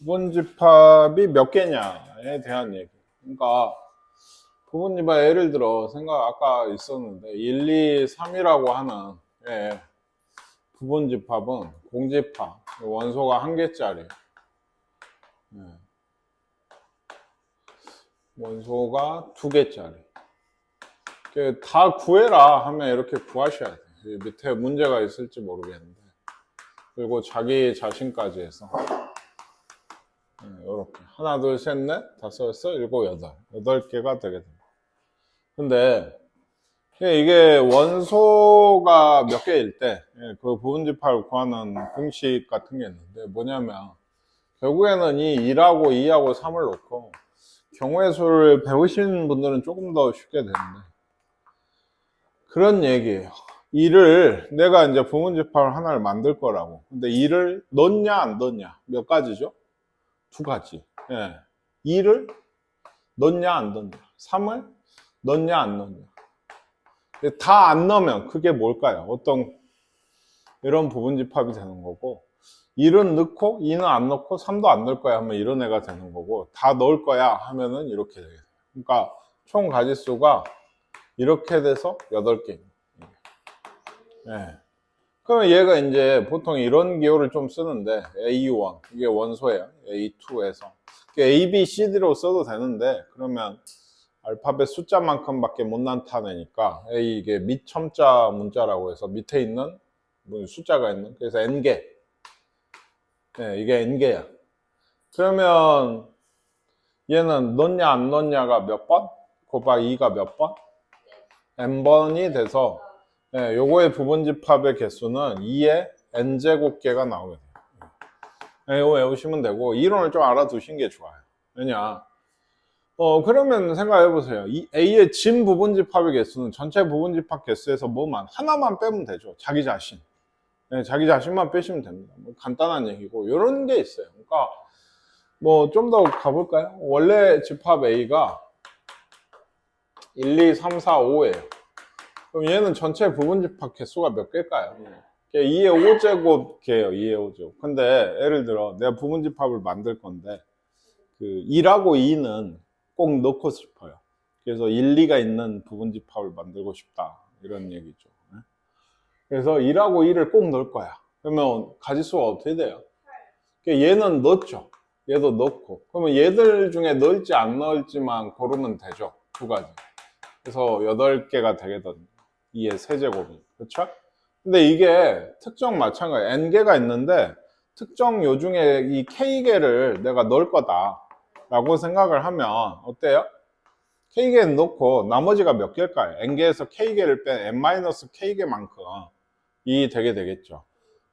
부분집합이 몇 개냐에 대한 얘기. 그러니까 부분집합 예를 들어 생각 아까 있었는데 1, 2, 3이라고 하는 부분집합은 공집합 원소가 한 개짜리 원소가 두 개짜리 다 구해라 하면 이렇게 구하셔야 돼요. 밑에 문제가 있을지 모르겠는데 그리고 자기 자신까지 해서 이렇게 하나 둘 셋 넷 다섯 여섯 일곱 여덟 개가 되게 됩니다. 근데 이게 원소가 몇 개일 때 그 부분집합을 구하는 공식 같은 게 있는데 뭐냐면 결국에는 이 1하고 2하고 3을 놓고 경우의 수를 배우신 분들은 조금 더 쉽게 되는데 그런 얘기예요. 2를 내가 이제 부분집합을 하나를 만들 거라고. 근데 2를 넣냐 안 넣냐 몇 가지죠? 두 가지. 2를 넣냐 안 넣냐 3을 넣냐 안 넣냐 다 안 넣으면 그게 뭘까요? 어떤 이런 부분집합이 되는 거고 1은 넣고 2는 안 넣고 3도 안 넣을 거야 하면 이런 애가 되는 거고 다 넣을 거야 하면은 이렇게 되게 돼요. 그러니까 총 가지수가 이렇게 돼서 8개. 그러면 얘가 이제 보통 이런 기호를 좀 쓰는데 A1 이게 원소예요. A2에서 A, B, C, D로 써도 되는데 그러면 알파벳 숫자만큼밖에 못 나타내니까 A 이게 밑첨자 문자라고 해서 밑에 있는 숫자가 있는 그래서 N개 이게 N개야. 그러면 얘는 넣냐 안 넣냐가 몇 번? 곱하기 2가 몇 번? N번이 돼서 요거의 부분집합의 개수는 2의 N제곱개가 나오게 돼요. 이거 외우시면 되고 이론을 좀 알아두신 게 좋아요. 왜냐 그러면 생각해 보세요. 이 A의 진 부분집합의 개수는 전체 부분집합 개수에서 뭐만 하나만 빼면 되죠. 자기 자신. 자기 자신만 빼시면 됩니다. 뭐 간단한 얘기고 이런 게 있어요. 그러니까 뭐 좀 더 가볼까요? 원래 집합 A가 1, 2, 3, 4, 5예요. 그럼 얘는 전체 부분집합 개수가 몇 개일까요? 2의 5제곱 개예요. 2의 5제곱. 근데 예를 들어 내가 부분집합을 만들 건데 그 1하고 2는 꼭 넣고 싶어요. 그래서 1, 2가 있는 부분집합을 만들고 싶다. 이런 얘기죠. 그래서 1하고 2를 꼭 넣을 거야. 그러면 가지수가 어떻게 돼요? 얘는 넣었죠. 얘도 넣고. 그러면 얘들 중에 넣을지 안 넣을지만 고르면 되죠. 두 가지. 그래서 8개가 되거든요. 2의 세제곱이. 그렇죠? 근데 이게 특정 마찬가지예요. N개가 있는데 특정 요 중에 이 K개를 내가 넣을 거다. 라고 생각을 하면 어때요? K개는 넣고 나머지가 몇 개일까요? N개에서 K개를 뺀 N-K개만큼 이 되게 되겠죠.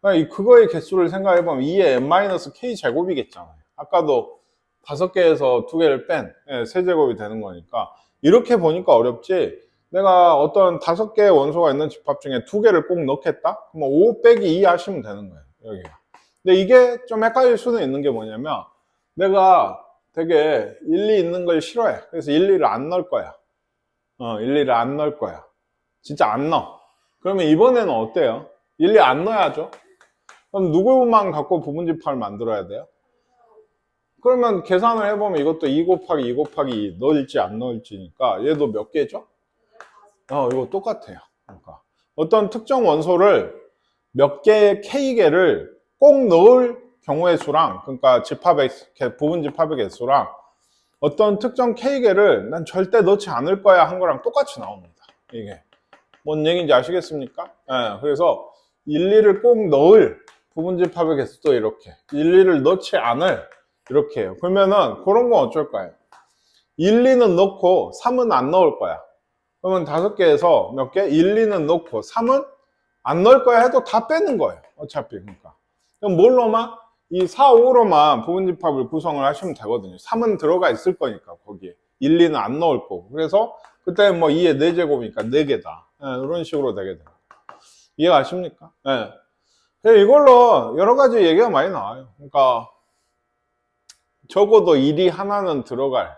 그거의 개수를 생각해보면 2의 N-K 제곱이겠잖아요. 아까도 5개에서 2개를 뺀 세제곱이 되는 거니까 이렇게 보니까 어렵지 내가 어떤 5개의 원소가 있는 집합 중에 2개를 꼭 넣겠다? 그럼 5 빼기 2 하시면 되는 거예요. 여기. 근데 이게 좀 헷갈릴 수는 있는 게 뭐냐면 내가 되게 1, 2 있는 걸 싫어해. 그래서 1, 2를 안 넣을 거야. 1, 2를 안 넣을 거야. 진짜 안 넣어. 그러면 이번에는 어때요? 1, 2 안 넣어야죠. 그럼 누구만 갖고 부분집합을 만들어야 돼요? 그러면 계산을 해보면 이것도 2 곱하기 2 곱하기 2 넣을지 안 넣을지니까 얘도 몇 개죠? 이거 똑같아요. 그러니까 어떤 특정 원소를 몇 개의 K개를 꼭 넣을 경우의 수랑 그러니까 집합의 부분집합의 개수랑 어떤 특정 K개를 난 절대 넣지 않을 거야 한 거랑 똑같이 나옵니다. 이게 뭔 얘기인지 아시겠습니까? 그래서 1, 2를 꼭 넣을 부분집합의 개수도 이렇게 1, 2를 넣지 않을 이렇게 해요. 그러면은 그런 건 어쩔까요? 1, 2는 넣고 3은 안 넣을 거야. 그러면 5개에서 몇 개? 1, 2는 넣고 3은 안 넣을 거야 해도 다 빼는 거예요. 어차피 그러니까. 그럼 뭘로만? 이 4, 5로만 부분집합을 구성을 하시면 되거든요. 3은 들어가 있을 거니까 거기에. 1, 2는 안 넣을 거고. 그래서 그때 뭐 2의 4제곱이니까 4개다. 이런 식으로 되게 돼요. 이해 가십니까? 이걸로 여러 가지 얘기가 많이 나와요. 그러니까 적어도 1이 하나는 들어갈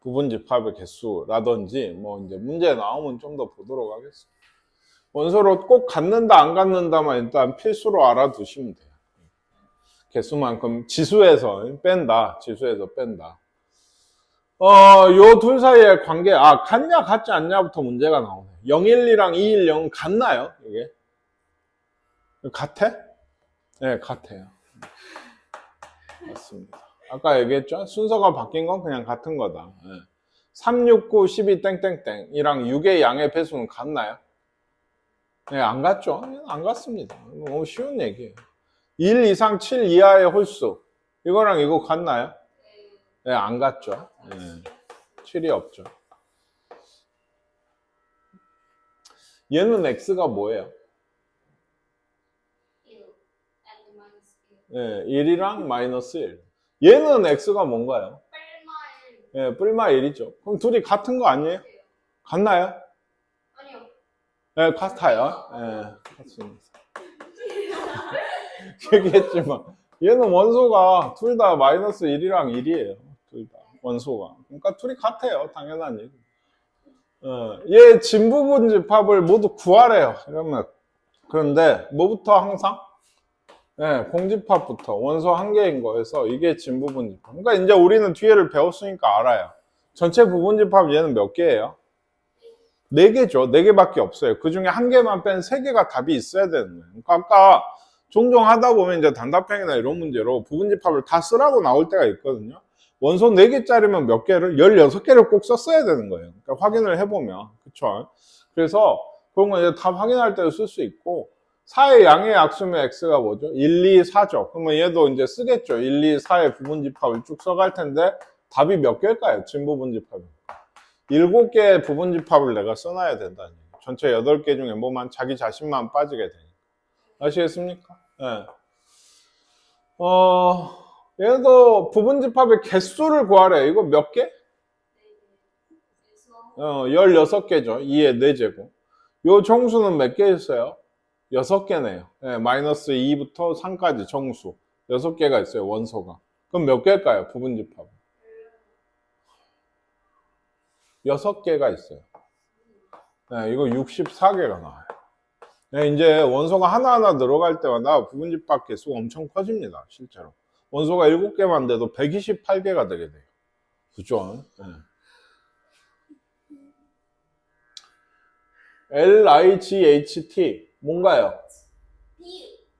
부분집합의 개수라든지 뭐 이제 문제 나오면 좀 더 보도록 하겠습니다. 원소로 꼭 갖는다 안 갖는다만 일단 필수로 알아두시면 돼요. 개수만큼 지수에서 뺀다. 지수에서 뺀다. 요 둘 사이의 관계, 같냐, 같지 않냐부터 문제가 나오네. 012랑 210 같나요? 이게? 같아? 네, 같아요. 맞습니다. 아까 얘기했죠? 순서가 바뀐 건 그냥 같은 거다. 네. 3, 6, 9, 12, 땡땡땡 이랑 6의 양의 배수는 같나요? 네, 안 같죠? 안 같습니다. 너무 쉬운 얘기예요. 1 이상 7 이하의 홀수 이거랑 이거 같나요? 네, 안 같죠? 네, 7이 없죠. 얘는 x가 뭐예요? 1이랑 마이너스 1. 얘는 x가 뭔가요? 예, 뿔마 1이죠. 그럼 둘이 같은 거 아니에요? 같나요? 아니요. 예, 같아요. 예, 같습니다. 얘기했지만 얘는 원소가 둘 다 마이너스 1이랑 1이에요. 둘 다 원소가. 그러니까 둘이 같아요. 당연한 얘기. 얘 진부분집합을 모두 구하래요. 이러면 그런데 뭐부터 항상? 공집합부터 원소 한 개인 거에서 이게 진부분집합. 그러니까 이제 우리는 뒤에를 배웠으니까 알아요. 전체 부분집합 얘는 몇 개예요? 4개죠. 4개밖에 없어요. 그 중에 한 개만 뺀 3개가 답이 있어야 되는 거예요. 그러니까 아까 종종 하다 보면 이제 단답형이나 이런 문제로 부분집합을 다 쓰라고 나올 때가 있거든요. 원소 4개짜리면 몇 개를? 16개를 꼭 썼어야 되는 거예요. 그러니까 확인을 해보면. 그쵸? 그래서 그런 거 이제 답 확인할 때도 쓸 수 있고, 4의 양의 약수면 x가 뭐죠? 1, 2, 4죠. 그러면 얘도 이제 쓰겠죠. 1, 2, 4의 부분집합을 쭉 써갈 텐데 답이 몇 개일까요? 진부분집합이. 7개의 부분집합을 내가 써놔야 된다는 얘기예요. 전체 8개 중에 뭐만 자기 자신만 빠지게 되니까. 아시겠습니까? 네. 얘도 부분집합의 개수를 구하래. 이거 몇 개? 16개죠. 2의 4제곱. 요 정수는 몇 개 있어요? 6개네요. 네, 마이너스 2부터 3까지 정수. 6개가 있어요, 원소가. 그럼 몇 개일까요, 부분집합? 6개가 있어요. 네, 이거 64개가 나와요. 네, 이제 원소가 하나하나 늘어갈 때마다 부분집합 개수가 엄청 커집니다, 실제로. 원소가 7개만 돼도 128개가 되게 돼요. 그죠? 네. LIGHT 뭔가요?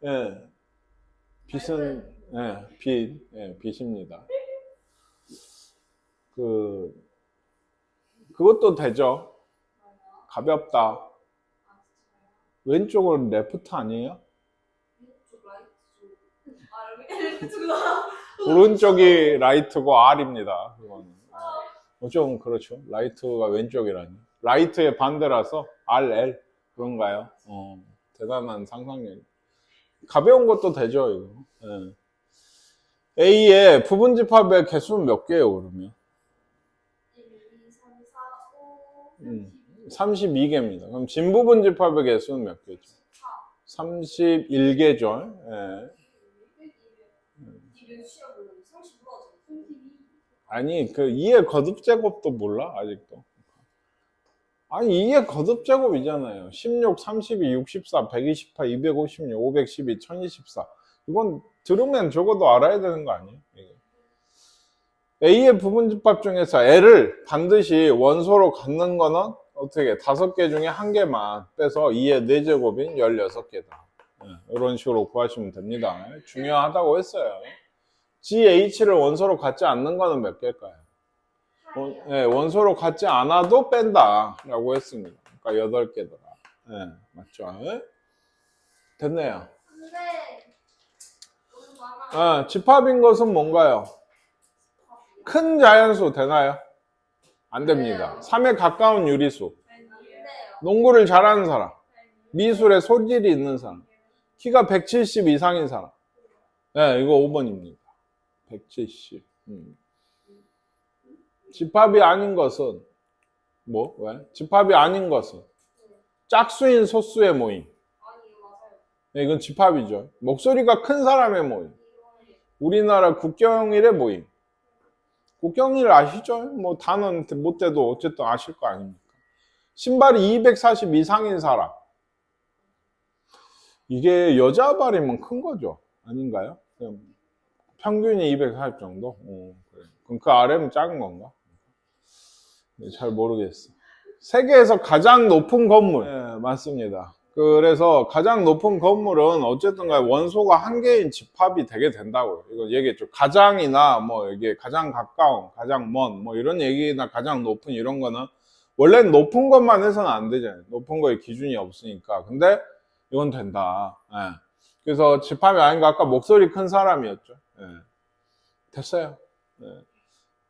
예. 빛은 빛입니다. 그것도 되죠. 가볍다. 왼쪽은 레프트 아니에요? 오른쪽이 라이트고 R입니다. 그거는. 좀 그렇죠. 라이트가 왼쪽이라니. 라이트의 반대라서 RL 그런가요? 대단한 상상력. 가벼운 것도 되죠, 이거. A의 부분집합의 개수는 몇 개예요, 그러면? 1, 2, 3, 4, 5, 32개입니다. 그럼 진부분집합의 개수는 몇 개죠? 31개죠. 아니, 그 2의 거듭제곱도 몰라? 아직도. 아니, 2의 거듭제곱이잖아요. 16, 32, 64, 128, 256, 512, 1024. 이건 들으면 적어도 알아야 되는 거 아니에요? A의 부분집합 중에서 L을 반드시 원소로 갖는 거는 어떻게 5개 중에 1개만 빼서 2의 4제곱인 16개다. 이런 식으로 구하시면 됩니다. 중요하다고 했어요. GH를 원소로 갖지 않는 거는 몇 개일까요? 원소로 갖지 않아도 뺀다 라고 했습니다. 그러니까 8개더라. 맞죠? 됐네요. 집합인 것은 뭔가요? 큰 자연수 되나요? 안 됩니다. 3에 가까운 유리수. 농구를 잘하는 사람. 미술에 소질이 있는 사람. 키가 170 이상인 사람. 이거 5번입니다. 170. 집합이 아닌 것은 뭐? 왜? 집합이 아닌 것은 짝수인 소수의 모임. 이건 집합이죠. 목소리가 큰 사람의 모임. 우리나라 국경일의 모임. 국경일 아시죠? 뭐 단은 못 돼도 어쨌든 아실 거 아닙니까? 신발이 240 이상인 사람. 이게 여자 발이면 큰 거죠. 아닌가요? 평균이 240 정도? 그래. 그럼 그 아래는 작은 건가? 잘 모르겠어. 세계에서 가장 높은 건물. 네, 맞습니다. 그래서 가장 높은 건물은 어쨌든 간에 원소가 한 개인 집합이 되게 된다고요. 이거 얘기했죠. 가장이나 뭐 이게 가장 가까운, 가장 먼, 뭐 이런 얘기나 가장 높은 이런 거는 원래는 높은 것만 해서는 안 되잖아요. 높은 거에 기준이 없으니까. 근데 이건 된다. 예. 그래서 집합이 아닌가 아까 목소리 큰 사람이었죠. 예. 됐어요. 예.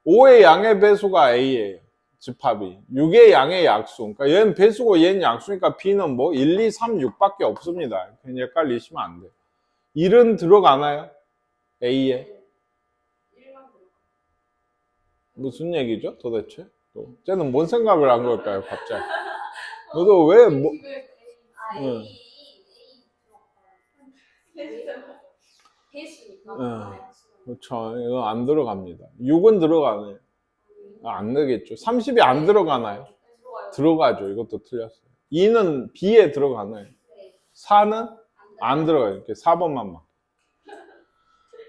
5의 양의 배수가 A예요. 집합이. 6의 양의 약수. 그러니까 얘는 배수고 얘는 약수니까 B는 뭐 1, 2, 3, 6밖에 없습니다. 그냥 헷갈리시면 안 돼요. 1은 들어가나요? A에? 1만 들어. 무슨 얘기죠 도대체? 또 쟤는 뭔 생각을 한 걸까요 갑자기? 너도 왜 뭐... 아, 응. 배수니까. 그렇죠. 이거 안 들어갑니다. 6은 들어가네요. 안 되겠죠. 30이 안 들어가나요? 들어가죠. 이것도 틀렸어요. 2는 B에 들어가나요? 4는 안 들어가요. 이렇게 4번만 막.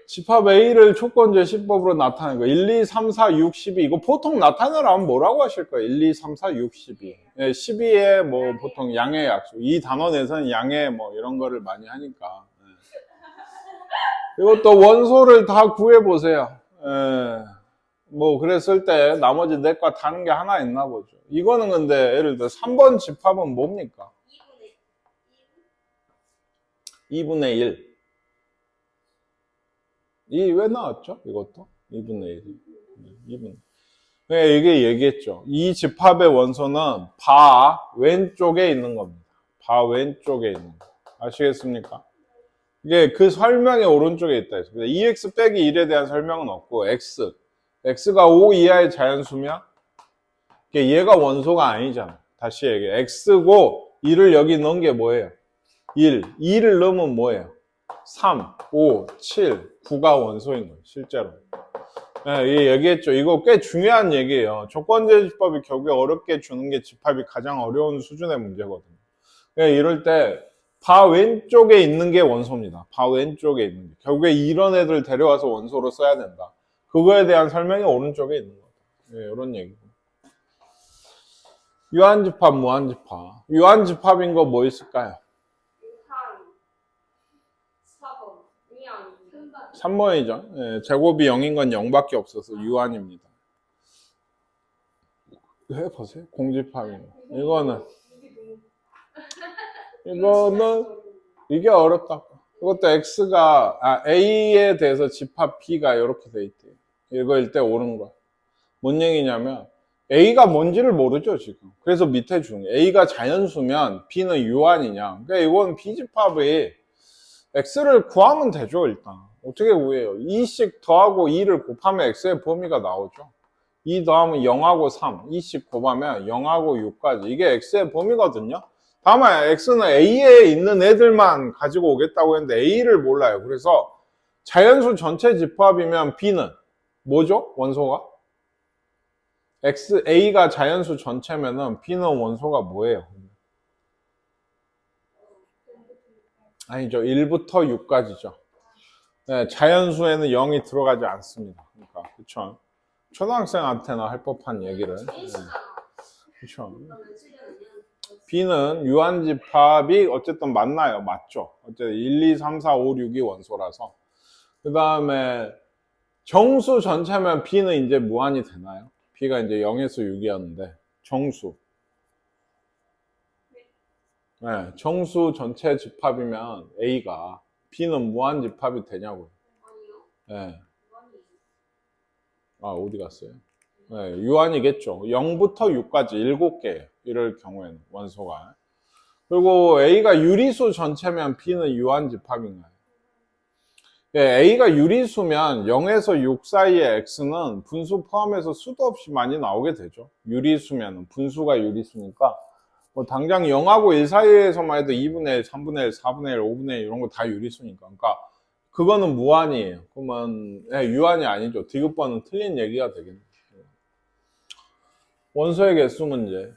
집합 A를 조건제 시법으로 나타내는 거. 1, 2, 3, 4, 6, 12. 이거 보통 나타내라면 뭐라고 하실 거예요? 1, 2, 3, 4, 6, 12. 네, 12에 뭐 보통 양의 약수. 이 단어 내에서는 양의 뭐 이런 거를 많이 하니까. 네. 이것도 원소를 다 구해보세요. 네. 뭐 그랬을 때 나머지 넷과 다른 게 하나 있나 보죠. 이거는 근데 예를 들어 3번 집합은 뭡니까? 2분의 1. 이 왜 나왔죠? 이것도? 2분의 1. 2분. 네, 이게 얘기했죠. 이 집합의 원소는 바 왼쪽에 있는 겁니다. 바 왼쪽에 있는 거. 아시겠습니까? 이게 그 설명의 오른쪽에 있다 했습니다. 2x 빼기 1에 대한 설명은 없고 x. x가 5 이하의 자연수면 얘가 원소가 아니잖아. 다시 얘기해. x고 1을 여기 넣은 게 뭐예요? 1. 2를 넣으면 뭐예요? 3, 5, 7, 9가 원소인 거예요. 실제로. 네, 얘기했죠. 이거 꽤 중요한 얘기예요. 조건제 집합이 결국에 어렵게 주는 게 집합이 가장 어려운 수준의 문제거든요. 네, 이럴 때 바 왼쪽에 있는 게 원소입니다. 바 왼쪽에 있는 게. 결국에 이런 애들 데려와서 원소로 써야 된다. 그거에 대한 설명이 오른쪽에 있는 거다. 네, 이런 얘기고. 유한집합, 무한집합. 유한집합인 거 뭐 있을까요? 3번이죠. 네, 제곱이 0인 건 0밖에 없어서 유한입니다. 해보세요. 공집합인 거. 이거는 이게 어렵다. 이것도 X가 A에 대해서 집합 B가 이렇게 돼 있대요. 이거일 때 옳은 거야. 뭔 얘기냐면 A가 뭔지를 모르죠 지금. 그래서 밑에 준 게 A가 자연수면 B는 유한이냐. 그러니까 이건 B집합이 X를 구하면 되죠 일단. 어떻게 구해요? 2씩 더하고 2를 곱하면 X의 범위가 나오죠. 2 더하면 0하고 3, 2씩 곱하면 0하고 6까지. 이게 X의 범위거든요. 다만 X는 A에 있는 애들만 가지고 오겠다고 했는데 A를 몰라요. 그래서 자연수 전체 집합이면 B는 뭐죠? 원소가? A가 자연수 전체면은 B는 원소가 뭐예요? 아니죠. 1부터 6까지죠. 네, 자연수에는 0이 들어가지 않습니다. 그러니까 그쵸? 초등학생한테나 할 법한 얘기를. 네. 그쵸? B는 유한집합이 어쨌든 맞나요? 맞죠? 어쨌든 1, 2, 3, 4, 5, 6이 원소라서. 그 다음에 정수 전체면 B는 이제 무한이 되나요? B가 이제 0에서 6이었는데 정수. 네, 정수 전체 집합이면 A가 B는 무한집합이 되냐고요? 네. 아, 어디 갔어요? 네, 유한이겠죠. 0부터 6까지 7개. 이럴 경우에는 원소가. 그리고 A가 유리수 전체면 B는 유한집합인가요? 예, A가 유리수면 0에서 6 사이의 X는 분수 포함해서 수도 없이 많이 나오게 되죠. 유리수면 분수가 유리수니까 뭐 당장 0하고 1 사이에서만 해도 2분의 1, 3분의 1, 4분의 1, 5분의 1 이런 거 다 유리수니까. 그러니까 그거는 무한이에요. 그러면 유한이 아니죠. 디귿번은 틀린 얘기가 되겠네요. 원소의 개수 문제.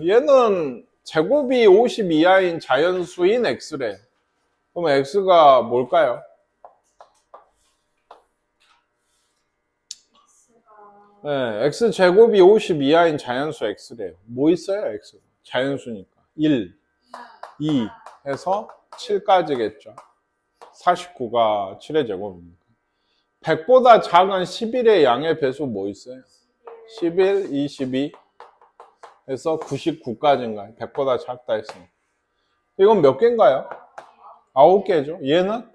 얘는 제곱이 50 이하인 자연수인 X래. 그럼 X가 뭘까요? 네, x제곱이 50 이하인 자연수 x래요. 뭐 있어요, x? 자연수니까. 1, 2 해서 7까지겠죠. 49가 7의 제곱입니다. 100보다 작은 11의 양의 배수 뭐 있어요? 11, 22 해서 99까지인가요? 100보다 작다 했으니. 이건 몇 개인가요? 9개죠. 얘는?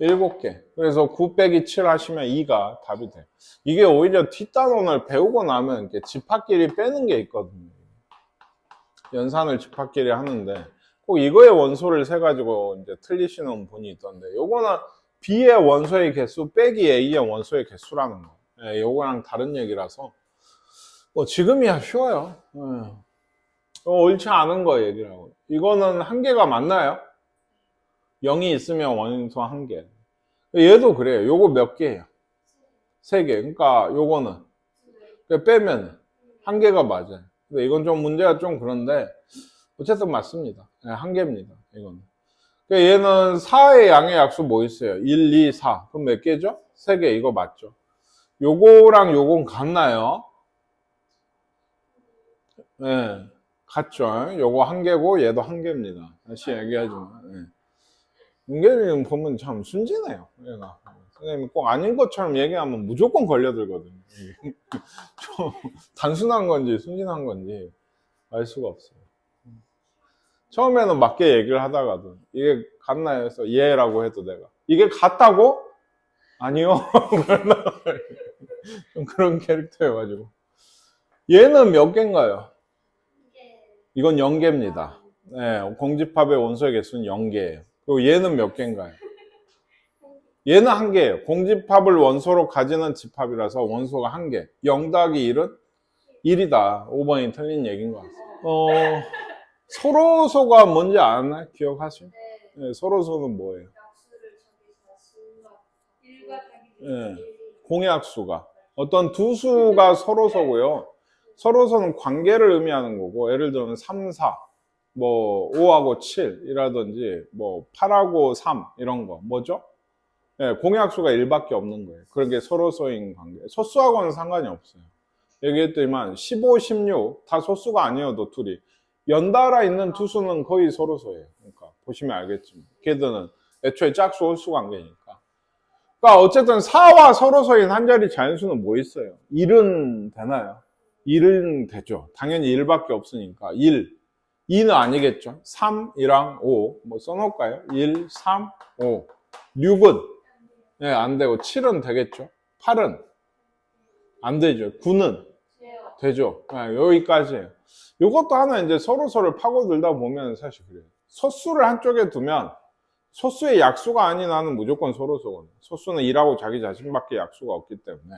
7개. 그래서 9 빼기 7 하시면 2가 답이 돼요. 이게 오히려 뒷단원을 배우고 나면 이렇게 집합끼리 빼는 게 있거든요. 연산을 집합끼리 하는데 꼭 이거의 원소를 세가지고 이제 틀리시는 분이 있던데 요거는 B의 원소의 개수 빼기 A의 원소의 개수라는 거. 예, 요거랑 다른 얘기라서 뭐 지금이야 쉬워요. 예. 옳지 않은 거 얘기라고. 이거는 한 개가 맞나요? 0이 있으면 원소 한 개. 얘도 그래요. 요거 몇 개예요? 3개. 그러니까 요거는 빼면 한 개가 맞아요. 근데 이건 좀 문제가 좀 그런데 어쨌든 맞습니다. 네, 한 개입니다. 이거는. 얘는 4의 양의 약수 뭐 있어요? 1, 2, 4. 그럼 몇 개죠? 3개. 이거 맞죠? 요거랑 요건 같나요? 네, 같죠. 요거 한 개고 얘도 한 개입니다. 다시 얘기하지만. 네. 문계님 보면 참 순진해요. 얘가. 선생님이 꼭 아닌 것처럼 얘기하면 무조건 걸려들거든요. 좀 단순한 건지 순진한 건지 알 수가 없어요. 처음에는 맞게 얘기를 하다가도 이게 같나요? 해서 예라고 해도 내가 이게 같다고? 아니요. 좀 그런 캐릭터여가지고 얘는 몇 개인가요? 이건 0개입니다. 네, 공집합의 원소의 개수는 0개예요. 그리고 얘는 몇 개인가요? 얘는 한 개예요. 공집합을 원소로 가지는 집합이라서 원소가 한 개. 0 더하기 1은 1이다. 5번이 틀린 얘기인 것 같아요. 소로소가 뭔지 아나요? 기억하시죠? 네, 소로소는 뭐예요? 네, 공약수가. 어떤 두 수가 서로소고요. 서로소는 관계를 의미하는 거고, 예를 들면 3, 4, 뭐 5하고 7이라든지 뭐 8하고 3 이런 거 뭐죠? 네, 공약수가 1밖에 없는 거예요. 그런 게 서로소인 관계. 소수하고는 상관이 없어요. 얘기했더니만 15, 16 다 소수가 아니어도 둘이 연달아 있는 두 수는 거의 서로소예요. 그러니까 보시면 알겠지만 걔들은 애초에 짝수 홀수 관계니까. 그러니까 어쨌든 4와 서로소인 한 자리 자연수는 뭐 있어요? 1은 되나요? 1은 되죠. 당연히 1밖에 없으니까 1. 2는 아니겠죠. 3, 2랑 5. 뭐 써놓을까요? 1, 3, 5. 6은 네, 안 되고 7은 되겠죠. 8은 안 되죠. 9는 되죠. 네, 여기까지예요. 이것도 하나 이제 서로서를 파고들다 보면 사실 그래요. 소수를 한쪽에 두면 소수의 약수가 아닌 한은 무조건 서로서거든요. 소수는 2라고 자기 자신밖에 약수가 없기 때문에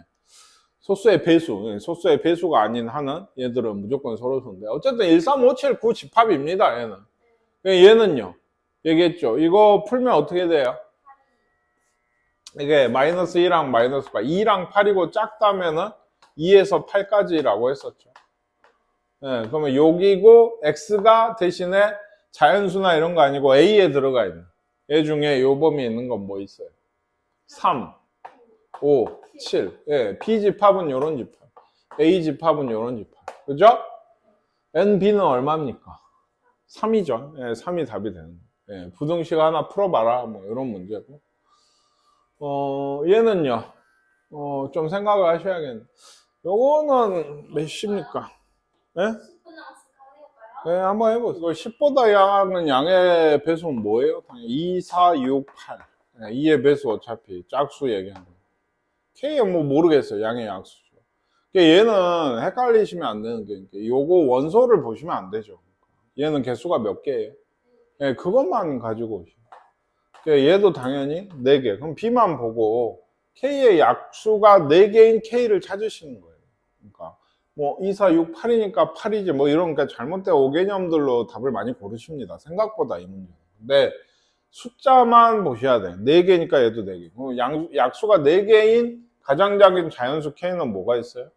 소수의 배수, 소수의 배수가 아닌 한은 얘들은 무조건 서로서인데 어쨌든 1, 3, 5, 7, 9 집합입니다. 얘는. 얘는요. 얘기했죠. 이거 풀면 어떻게 돼요? 이게 마이너스 2랑 마이너스 8, 2랑 8이고 작다면은 2에서 8까지라고 했었죠. 네, 그러면 여기고 x가 대신에 자연수나 이런 거 아니고 a에 들어가 있는 얘 중에 요 범위에 있는 건 뭐 있어요? 3, 5, 7. 예, B 집합은 요런 집합. A 집합은 요런 집합. 그죠? NB는 얼마입니까? 3이죠. 예, 3이 답이 되는 거예요. 예, 부등식 하나 풀어봐라. 뭐 이런 문제고. 얘는요. 좀 생각을 하셔야겠네. 요거는 몇입니까? 예? 네, 한번 해보세요. 이거 10보다 작은 양의 배수는 뭐예요? 2, 4, 6, 8. 네, 2의 배수 어차피 짝수 얘기하는 거예요. K는 뭐 모르겠어요. 양의 약수죠. 얘는 헷갈리시면 안 되는 게 요거 원소를 보시면 안 되죠. 얘는 개수가 몇 개예요? 네, 그것만 가지고 오시면. 얘도 당연히 4개. 그럼 B만 보고 K의 약수가 4개인 K를 찾으시는 거예요. 그러니까 뭐 2, 4, 6, 8이니까 8이지 뭐 이런 그러니까 잘못된 오개념들로 답을 많이 고르십니다. 생각보다 이 문제. 근데 숫자만 보셔야 돼요. 4개니까 얘도 4개. 약수가 4개인 가장 작은 자연수 K는 뭐가 있어요?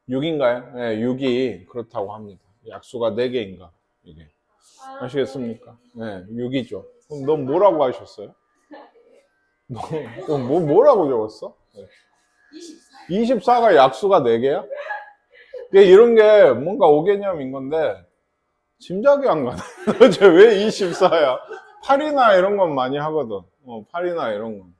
6인가요? 네, 6이 그렇다고 합니다. 약수가 4개인가 이게. 아시겠습니까? 네, 6이죠. 그럼 넌 뭐라고 하셨어요? 너 뭐라고 적었어? 네. 24가 약수가 4개야? 이런 게 뭔가 5개념인 건데 짐작이 안 가네. 도대체 왜 24야? 8이나 이런 건 많이 하거든. 8이나 이런 건.